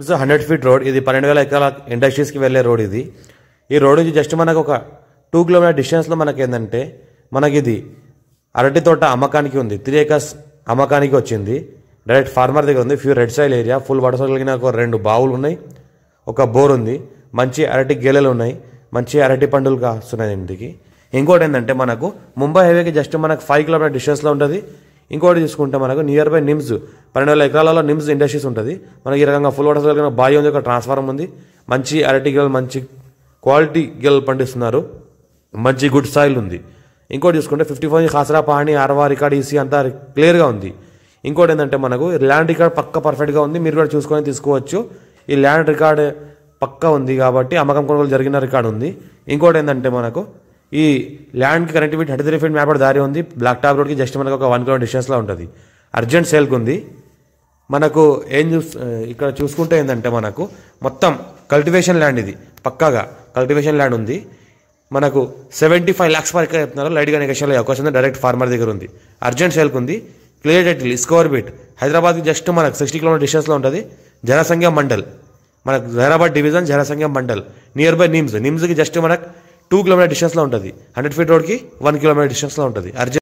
100 feet road ఇది 12,000 ఎకరాల ఇండస్ట్రీస్కి వెళ్ళే రోడ్ ఇది. ఈ రోడ్ నుంచి జస్ట్ మనకు ఒక 2 కిలోమీటర్ డిస్టెన్స్లో మనకి ఏంటంటే మనకి ఇది అరటి తోట అమ్మకానికి ఉంది. 3 acres అమ్మకానికి వచ్చింది. డైరెక్ట్ ఫార్మర్ దగ్గర ఉంది. Few red soil area, full water source కలిగిన ఒక 2 బావులు ఉన్నాయి, ఒక బోర్ ఉంది, మంచి అరటి గెలలు ఉన్నాయి, మంచి అరటి పండులు కాస్తున్నాయి ఇంటికి. ఇంకోటి ఏంటంటే మనకు ముంబై హైవేకి జస్ట్ మనకు 5 కిలోమీటర్ డిస్టెన్స్లో ఉంటుంది. ఇంకోటి చూసుకుంటే మనకు నియర్ బై నిమ్స్ 12,000 ఎకరాలలో నిమ్స్ ఇండస్ట్రీస్ ఉంటుంది. మనకి ఈ రకంగా ఫుల్ వాటర్ కలిగిన బావి ఉంది, ఒక ట్రాన్స్ఫార్మర్ ఉంది, మంచి అరటి గెలలు మంచి క్వాలిటీ గెలలు పండిస్తున్నారు, మంచి గుడ్ సాయిల్ ఉంది. ఇంకోటి చూసుకుంటే 54 ఖాసరా పహాణి ఆర్వా రికార్డ్ ఈసీ అంతా క్లియర్గా ఉంది. ఇంకోటి ఏంటంటే మనకు ల్యాండ్ రికార్డ్ పక్క పర్ఫెక్ట్గా ఉంది, మీరు కూడా చూసుకొని తీసుకోవచ్చు. ఈ ల్యాండ్ రికార్డ్ పక్క ఉంది కాబట్టి అమ్మకం కొనుగోలు జరిగిన రికార్డు ఉంది. ఇంకోటి ఏంటంటే మనకు ఈ ల్యాండ్కి కనెక్టివిటీ 33 ఫీట్ మ్యాప్ దారి ఉంది. బ్లాక్ టాప్ రోడ్కి జస్ట్ మనకు ఒక 1 కిలోమీటర్ డిస్టెన్స్లో ఉంటుంది. అర్జెంట్ సేల్కి ఉంది. మనకు ఇక్కడ చూసుకుంటే ఏంటంటే మనకు మొత్తం కల్టివేషన్ ల్యాండ్, ఇది పక్కాగా కల్టివేషన్ ల్యాండ్ ఉంది. మనకు 75 lakhs వరకు చెప్తున్నారు. లైట్గా నెగోషియల్ అయ్యే అవకాశం ఉంది. డైరెక్ట్ ఫార్మర్ దగ్గర ఉంది. అర్జెంట్ సేల్కి ఉంది. క్లియర్ టైటిల్ స్కోర్ బిట్ హైదరాబాద్కి జస్ట్ మనకు 60 కిలోమీటర్ డిస్టెన్స్లో ఉంటుంది. జనసంఖ్య మండల్ మనకు హైదరాబాద్ డివిజన్ జనసంఖ్య మండల్ నియర్ బై నిమ్స్కి జస్ట్ మనకు 2 కిలోమీటర్ డిస్టెన్స్లో ఉంటుంది. 100 ఫీట్ రోడ్కి 1 కిలోమీటర్ డిస్టెన్స్లో ఉంటుంది. అర్జెంట్